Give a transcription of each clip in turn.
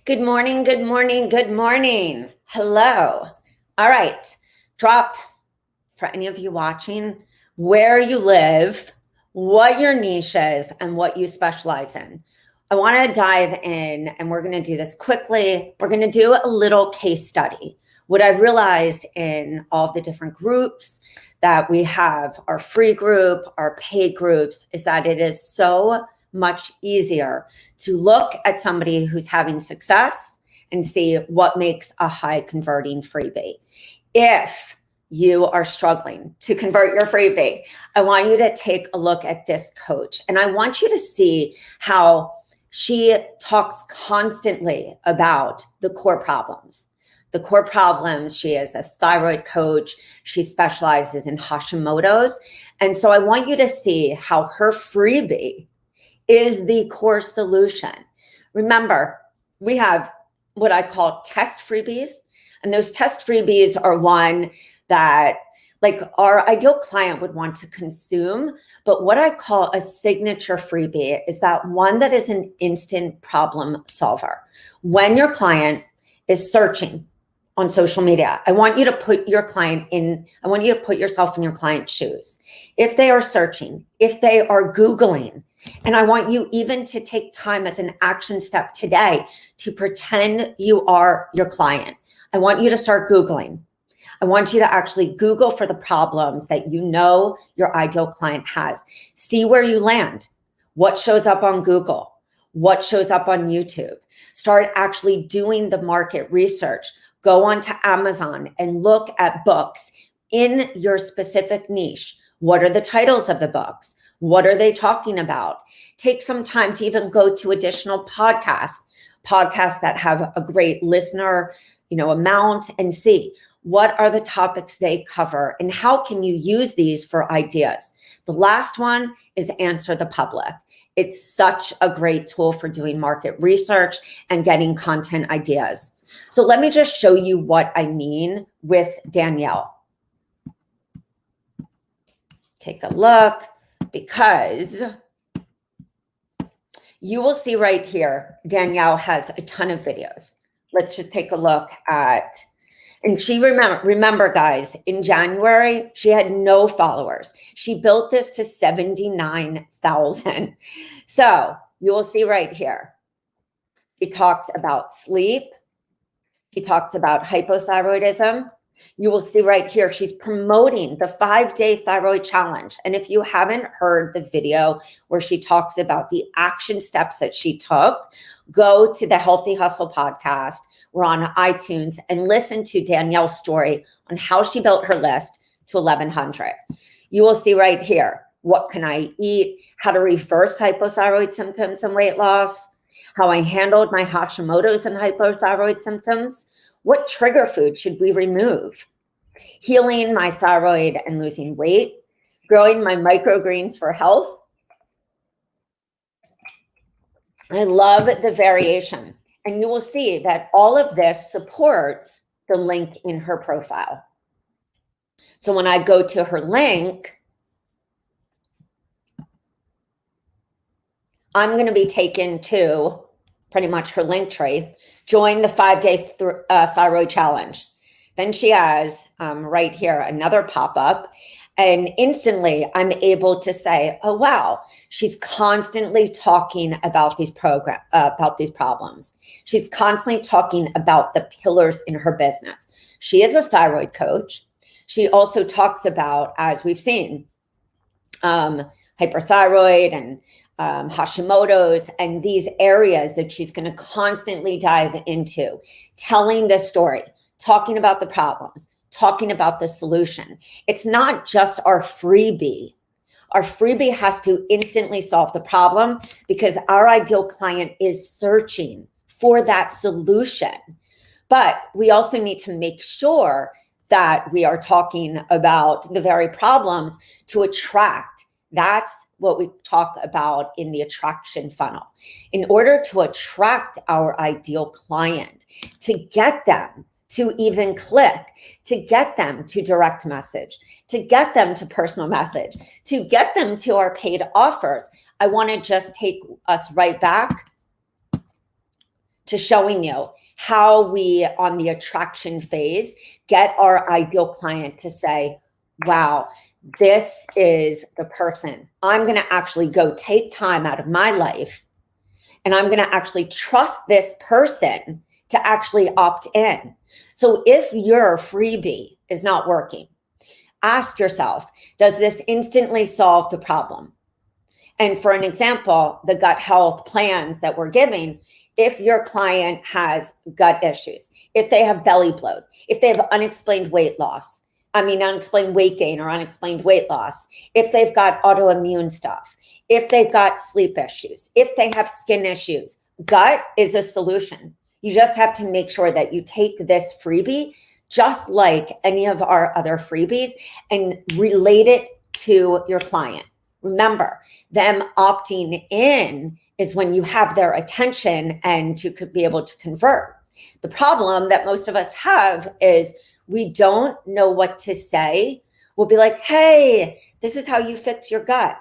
Good morning, good morning, good morning. Hello. All right. Drop for any of you watching where you live, what your niche is, and what you specialize in. I want to dive in, and we're going to do this quickly. We're going to do a little case study. What I've realized in all of the different groups that we have, our free group, our paid groups, is that it is so much easier to look at somebody who's having success and see what makes a high converting freebie. If you are struggling to convert your freebie, I want you to take a look at this coach, and I want you to see how she talks constantly about the core problems. The core problems, she is a thyroid coach. She specializes in Hashimoto's. And so I want you to see how her freebie is the core solution. Remember, we have what I call test freebies. And those test freebies are one that like our ideal client would want to consume. But what I call a signature freebie is that one that is an instant problem solver. When your client is searching on social media, I want you to put your client in, I want you to put yourself in your client's shoes. If they are searching, if they are Googling, and I want you even to take time as an action step today to pretend you are your client. I want you to start Googling. I want you to actually Google for the problems that you know your ideal client has. See where you land. What shows up on Google? What shows up on YouTube? Start actually doing the market research. Go onto Amazon and look at books in your specific niche. What are the titles of the books? What are they talking about? Take some time to even go to additional podcasts that have a great listener, amount, and see what are the topics they cover and how can you use these for ideas. The last one is answer the public. It's such a great tool for doing market research and getting content ideas. So let me just show you what I mean with Danielle. Take a look, because you will see right here, Danielle has a ton of videos. Let's just take a look at, and she remember guys, in January, she had no followers. She built this to 79,000. So you will see right here, she talks about sleep. She talks about hypothyroidism. You will see right here, she's promoting the 5-day thyroid challenge. And if you haven't heard the video where she talks about the action steps that she took, go to the Healthy Hustle podcast. We're on iTunes, and listen to Danielle's story on how she built her list to 1,100. You will see right here, what can I eat, how to reverse hypothyroid symptoms and weight loss, how I handled my Hashimoto's and hypothyroid symptoms. What trigger food should we remove? Healing my thyroid and losing weight, growing my microgreens for health. I love the variation. And you will see that all of this supports the link in her profile. So when I go to her link, I'm going to be taken to pretty much her link tree. Join the 5-day thyroid challenge. Then she has right here another pop-up, and instantly I'm able to say, oh wow, she's constantly talking about these problems. She's constantly talking about the pillars in her business. She is a thyroid coach. She also talks about, as we've seen, hyperthyroid and Hashimoto's, and these areas that she's going to constantly dive into, telling the story, talking about the problems, talking about the solution. It's not just our freebie. Our freebie has to instantly solve the problem because our ideal client is searching for that solution. But we also need to make sure that we are talking about the very problems to attract. That's what we talk about in the attraction funnel. In order to attract our ideal client, to get them to even click, to get them to direct message, to get them to personal message, to get them to our paid offers, I want to just take us right back to showing you how we, on the attraction phase, get our ideal client to say, wow, this is the person. I'm going to actually go take time out of my life, and I'm going to actually trust this person to actually opt in. So if your freebie is not working, ask yourself, does this instantly solve the problem? And for an example, the gut health plans that we're giving, if your client has gut issues, if they have belly bloat, if they have unexplained weight loss, unexplained weight gain or unexplained weight loss, if they've got autoimmune stuff, if they've got sleep issues, if they have skin issues, gut is a solution. You just have to make sure that you take this freebie, just like any of our other freebies, and relate it to your client. Remember, them opting in is when you have their attention and to be able to convert. The problem that most of us have is we don't know what to say. We'll be like, hey, this is how you fix your gut.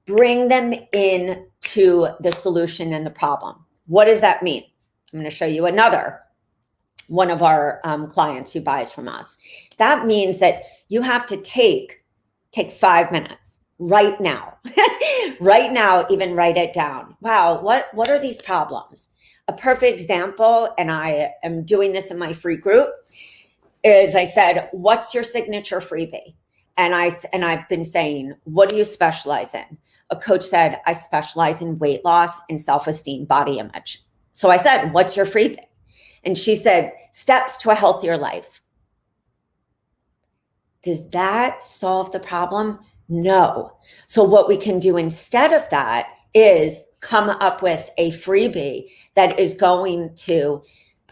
Bring them in to the solution and the problem. What does that mean? I'm going to show you another one of our clients who buys from us. That means that you have to take 5 minutes right now, right now, even write it down. Wow, what are these problems? A perfect example, and I am doing this in my free group, is I said, what's your signature freebie? And I've been saying, what do you specialize in? A coach said, I specialize in weight loss and self-esteem, body image. So I said, what's your freebie? And she said, steps to a healthier life. Does that solve the problem? No. So what we can do instead of that is come up with a freebie that is going to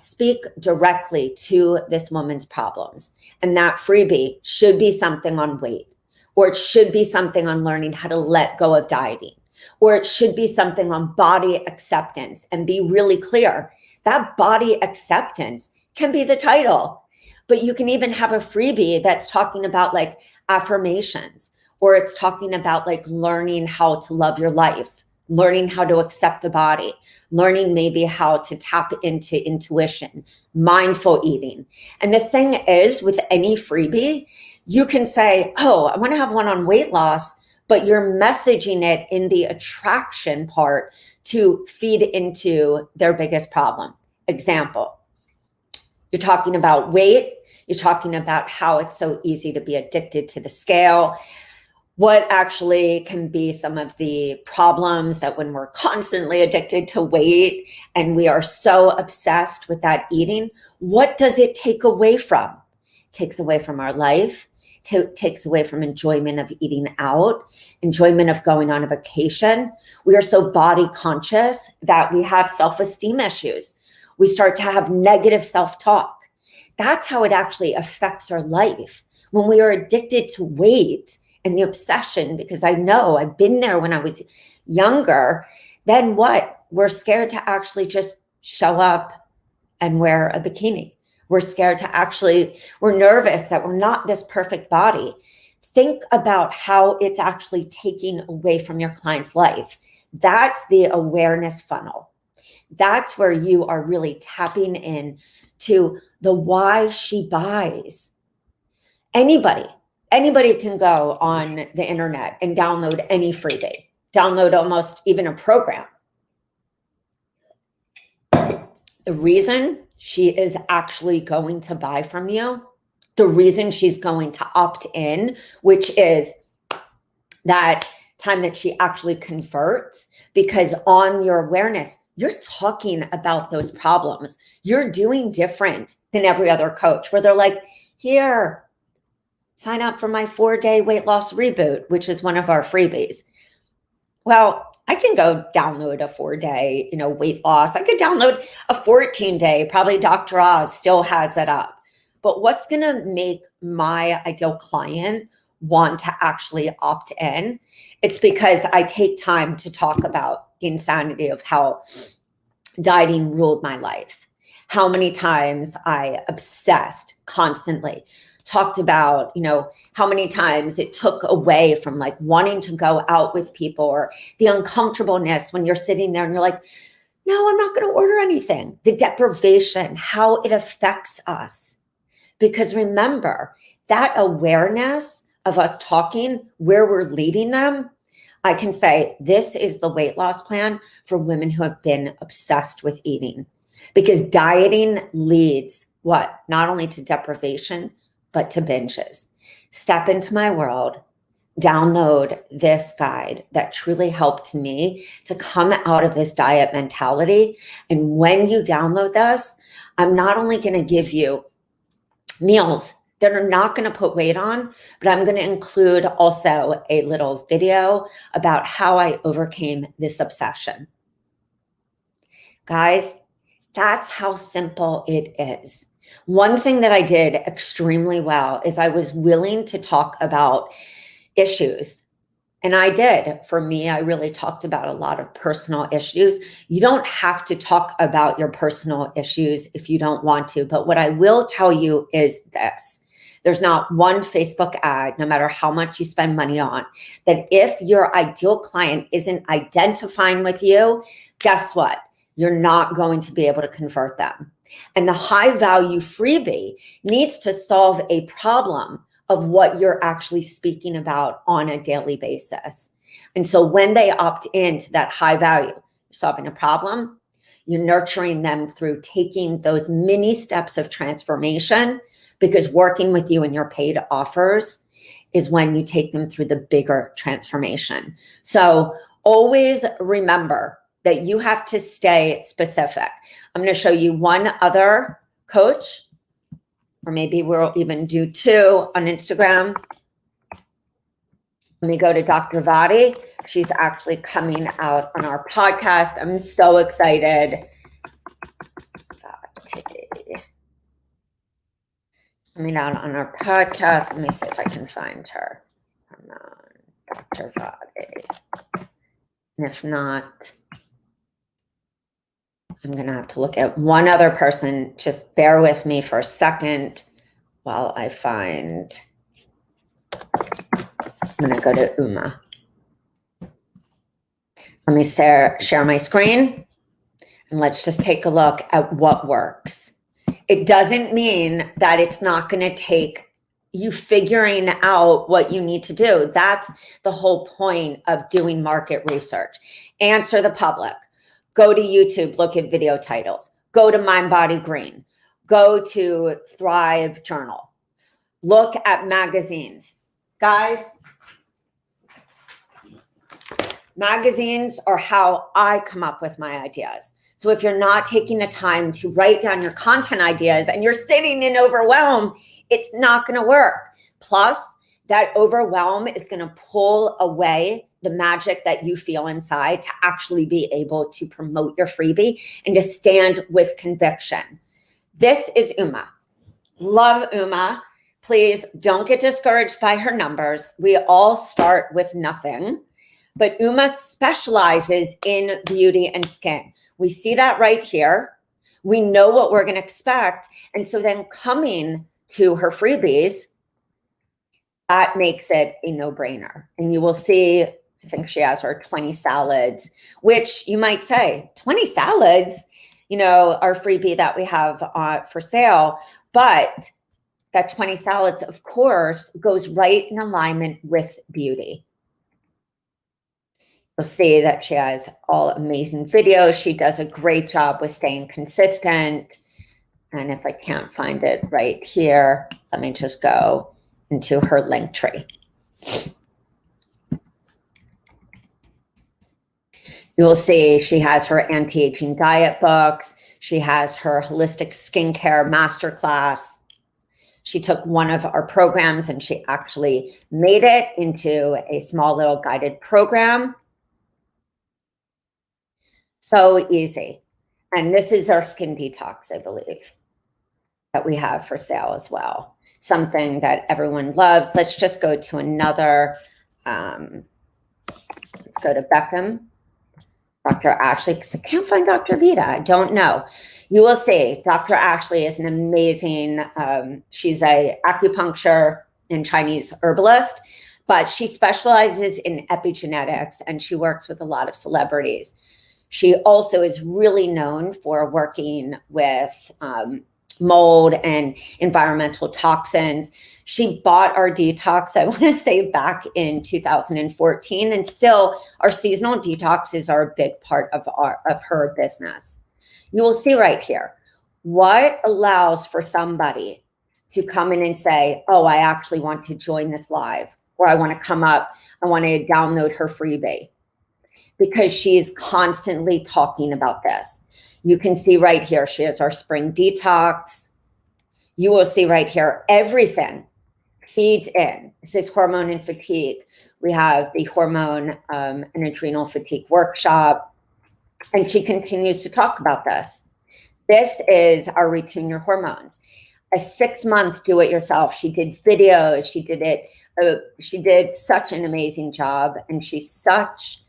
speak directly to this woman's problems. And that freebie should be something on weight, or it should be something on learning how to let go of dieting, or it should be something on body acceptance. And be really clear, that body acceptance can be the title, but you can even have a freebie that's talking about like affirmations, or it's talking about like learning how to love your life, learning how to accept the body, learning maybe how to tap into intuition, mindful eating. And the thing is, with any freebie, you can say, oh, I want to have one on weight loss, but you're messaging it in the attraction part to feed into their biggest problem. Example, you're talking about weight, you're talking about how it's so easy to be addicted to the scale. What actually can be some of the problems that when we're constantly addicted to weight and we are so obsessed with that eating, what does it take away from? It takes away from our life, takes away from enjoyment of eating out, enjoyment of going on a vacation. We are so body conscious that we have self-esteem issues. We start to have negative self-talk. That's how it actually affects our life. When we are addicted to weight, and the obsession, because I know I've been there when I was younger, then what? We're scared to actually just show up and wear a bikini. We're scared to we're nervous that we're not this perfect body. Think about how it's actually taking away from your client's life. That's the awareness funnel. That's where you are really tapping in to the why she buys. Anybody can go on the internet and download any freebie, download almost even a program. The reason she is actually going to buy from you, the reason she's going to opt in, which is that time that she actually converts, because on your awareness, you're talking about those problems. You're doing different than every other coach where they're like, here, sign up for my 4-day weight loss reboot, which is one of our freebies. Well, I can go download a 4-day, weight loss. I could download a 14-day. Probably Dr. Oz still has it up. But what's going to make my ideal client want to actually opt in? It's because I take time to talk about the insanity of how dieting ruled my life. How many times I obsessed constantly. Talked about, how many times it took away from like wanting to go out with people, or the uncomfortableness when you're sitting there and you're like, No, I'm not going to order anything. The deprivation, how it affects us. Because remember, that awareness of us talking, where we're leading them, I can say this is the weight loss plan for women who have been obsessed with eating. Because dieting leads what? Not only to deprivation, but to binges. Step into my world, download this guide that truly helped me to come out of this diet mentality. And when you download this, I'm not only going to give you meals that are not going to put weight on, but I'm going to include also a little video about how I overcame this obsession. Guys, that's how simple it is. One thing that I did extremely well is I was willing to talk about issues. And I did. For me, I really talked about a lot of personal issues. You don't have to talk about your personal issues if you don't want to. But what I will tell you is this. There's not one Facebook ad, no matter how much you spend money on, that if your ideal client isn't identifying with you, guess what? You're not going to be able to convert them. And the high value freebie needs to solve a problem of what you're actually speaking about on a daily basis. And so when they opt into that high value, you're solving a problem, you're nurturing them through taking those mini steps of transformation, because working with you in your paid offers is when you take them through the bigger transformation. So always remember that you have to stay specific. I'm going to show you one other coach, or maybe we'll even do two on Instagram. Let me go to Dr. Vadi. She's actually coming out on our podcast. I'm so excited. Coming out on our podcast. Let me see if I can find her. Come on, Dr. Vadi. And if not, I'm going to have to look at one other person. Just bear with me for a second while I find. I'm going to go to Uma. Let me share my screen, and let's just take a look at what works. It doesn't mean that it's not going to take you figuring out what you need to do. That's the whole point of doing market research. Answer the public. Go to YouTube, look at video titles. Go to Mind Body Green. Go to Thrive Journal. Look at magazines. Guys, magazines are how I come up with my ideas. So if you're not taking the time to write down your content ideas and you're sitting in overwhelm, it's not going to work. Plus, that overwhelm is going to pull away the magic that you feel inside to actually be able to promote your freebie and to stand with conviction. This is Uma. Love Uma. Please don't get discouraged by her numbers. We all start with nothing, but Uma specializes in beauty and skin. We see that right here. We know what we're going to expect. And so then coming to her freebies, that makes it a no-brainer. And you will see, I think she has her 20 salads, which you might say, 20 salads, our freebie that we have for sale. But that 20 salads, of course, goes right in alignment with beauty. You'll see that she has all amazing videos. She does a great job with staying consistent. And if I can't find it right here, let me just go into her link tree. You will see she has her anti-aging diet books. She has her holistic skincare masterclass. She took one of our programs and she actually made it into a small little guided program. So easy. And this is our skin detox, I believe, that we have for sale as well. Something that everyone loves. Let's just go to another. Let's go to Beckham. Dr. Ashley, because I can't find Dr. Vita. I don't know. You will see Dr. Ashley is an amazing, she's a acupuncture and Chinese herbalist, but she specializes in epigenetics and she works with a lot of celebrities. She also is really known for working with mold and environmental toxins. She bought our detox, I want to say back in 2014, and still our seasonal detoxes are a big part of her business. You will see right here, what allows for somebody to come in and say, oh, I actually want to join this live, or I want to come up, I want to download her freebie, because she's constantly talking about this. You can see right here, she has our spring detox. You will see right here, everything feeds in. This is hormone and fatigue. We have the hormone and adrenal fatigue workshop, and she continues to talk about this. This is our Retune Your Hormones, a 6-month do-it-yourself. She did videos. She did it. She did such an amazing job, and she's such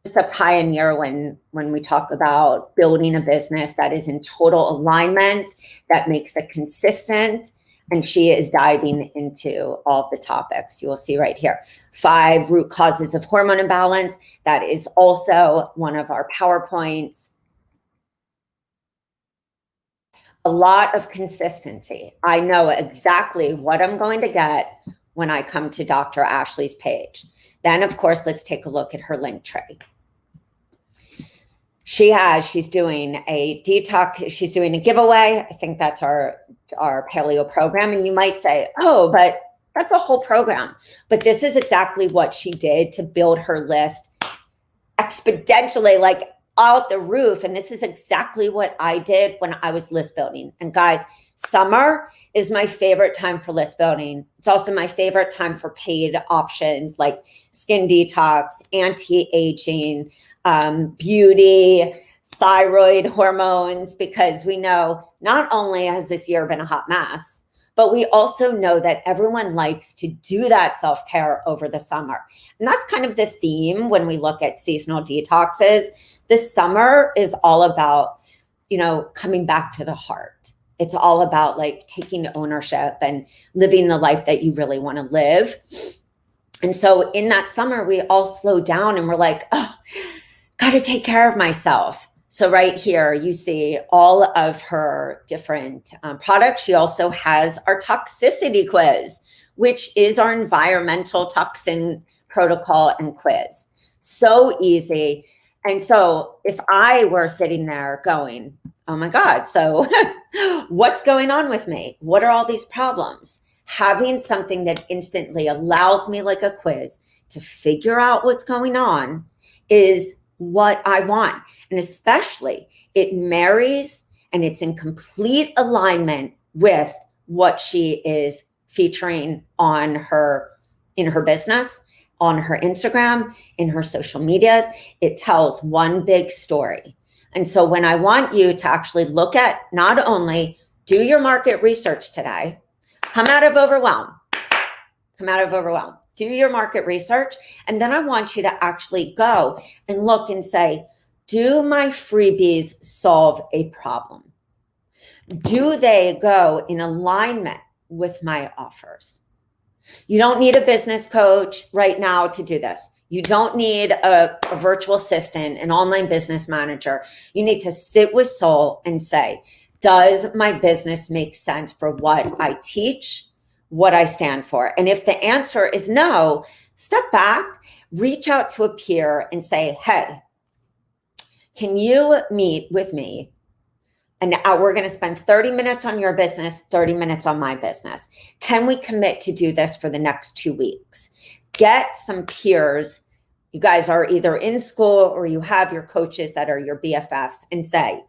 just a pioneer when we talk about building a business that is in total alignment, that makes it consistent. And she is diving into all of the topics. You will see right here, 5 root causes of hormone imbalance. That is also one of our PowerPoints. A lot of consistency. I know exactly what I'm going to get when I come to Dr. Ashley's page. Then, of course, let's take a look at her link tray. She's doing a detox. She's doing a giveaway. I think that's our paleo program. And you might say, oh, but that's a whole program. But this is exactly what she did to build her list exponentially, like out the roof. And this is exactly what I did when I was list building. And guys, summer is my favorite time for list building. It's also my favorite time for paid options like skin detox, anti-aging, beauty, thyroid hormones, because we know not only has this year been a hot mess, but we also know that everyone likes to do that self-care over the summer. And that's kind of the theme when we look at seasonal detoxes. This summer is all about, coming back to the heart. It's all about like taking ownership and living the life that you really want to live. And so in that summer, we all slow down and we're like, oh, got to take care of myself. So right here, you see all of her different products. She also has our toxicity quiz, which is our environmental toxin protocol and quiz. So easy. And so if I were sitting there going, oh my God, so what's going on with me? What are all these problems? Having something that instantly allows me, like a quiz, to figure out what's going on is what I want. And especially it marries and it's in complete alignment with what she is featuring in her business, on her Instagram, in her social medias. It tells one big story. And so when I want you to actually look at, not only do your market research today, come out of overwhelm, do your market research. And then I want you to actually go and look and say, do my freebies solve a problem? Do they go in alignment with my offers? You don't need a business coach right now to do this. You don't need a virtual assistant, an online business manager. You need to sit with soul and say, does my business make sense for what I teach, what I stand for? And if the answer is no, step back, reach out to a peer and say, hey, can you meet with me? And we're going to spend 30 minutes on your business, 30 minutes on my business. Can we commit to do this for the next 2 weeks? Get some peers. You guys are either in school or you have your coaches that are your BFFs, and say,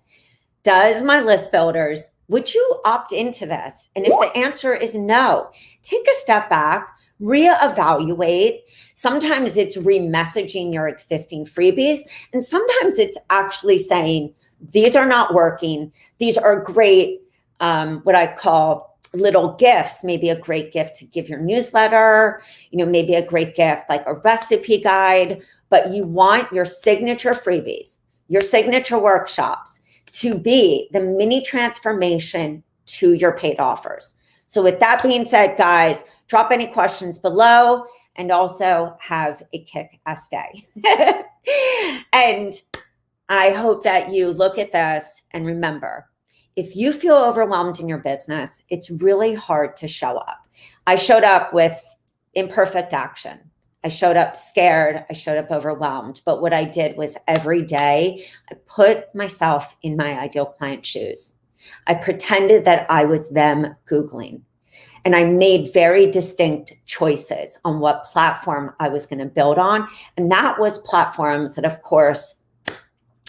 does my list builders, would you opt into this? And if the answer is no, take a step back, reevaluate. Sometimes it's remessaging your existing freebies. And sometimes it's actually saying, these are not working. These are great, what I call little gifts, maybe a great gift to give your newsletter, maybe a great gift like a recipe guide, but you want your signature freebies, your signature workshops to be the mini transformation to your paid offers. So with that being said, guys, drop any questions below and also have a kick-ass day. And I hope that you look at this and remember, if you feel overwhelmed in your business, it's really hard to show up. I showed up with imperfect action. I showed up scared. I showed up overwhelmed. But what I did was every day, I put myself in my ideal client shoes. I pretended that I was them Googling. And I made very distinct choices on what platform I was going to build on. And that was platforms that, of course,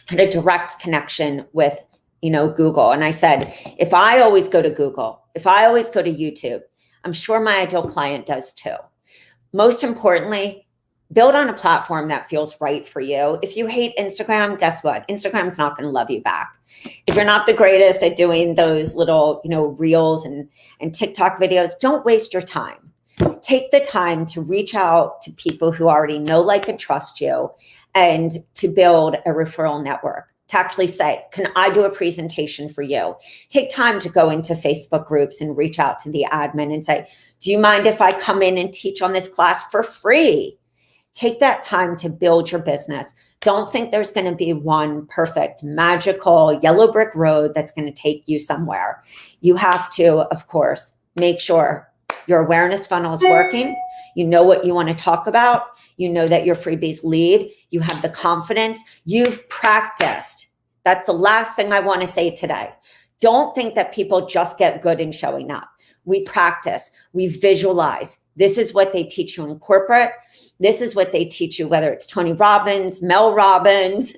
had a direct connection with, Google. And I said, if I always go to Google, if I always go to YouTube, I'm sure my ideal client does too. Most importantly, build on a platform that feels right for you. If you hate Instagram, guess what? Instagram's not going to love you back. If you're not the greatest at doing those little, reels and TikTok videos, don't waste your time. Take the time to reach out to people who already know, like, and trust you, and to build a referral network. To actually say, can I do a presentation for you? Take time to go into Facebook groups and reach out to the admin and say, do you mind if I come in and teach on this class for free? Take that time to build your business. Don't think there's going to be one perfect, magical yellow brick road that's going to take you somewhere. You have to, of course, make sure your awareness funnel is working. You know what you want to talk about. You know that your freebies lead. You have the confidence. You've practiced. That's the last thing I want to say today. Don't think that people just get good in showing up. We practice. We visualize. This is what they teach you in corporate. This is what they teach you, whether it's Tony Robbins, Mel Robbins,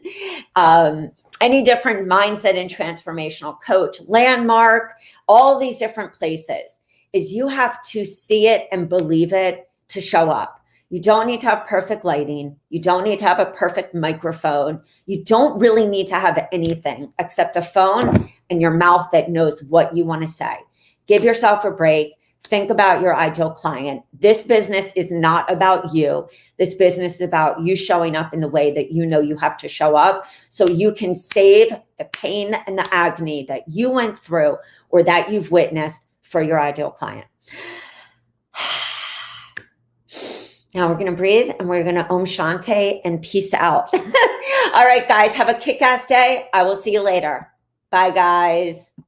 any different mindset and transformational coach, Landmark, all these different places, is you have to see it and believe it to show up. You don't need to have perfect lighting. You don't need to have a perfect microphone. You don't really need to have anything except a phone and your mouth that knows what you want to say. Give yourself a break. Think about your ideal client. This business is not about you. This business is about you showing up in the way that you know you have to show up, so you can save the pain and the agony that you went through or that you've witnessed for your ideal client. Now we're going to breathe and we're going to Om Shanti and peace out. All right, guys, have a kick-ass day. I will see you later. Bye, guys.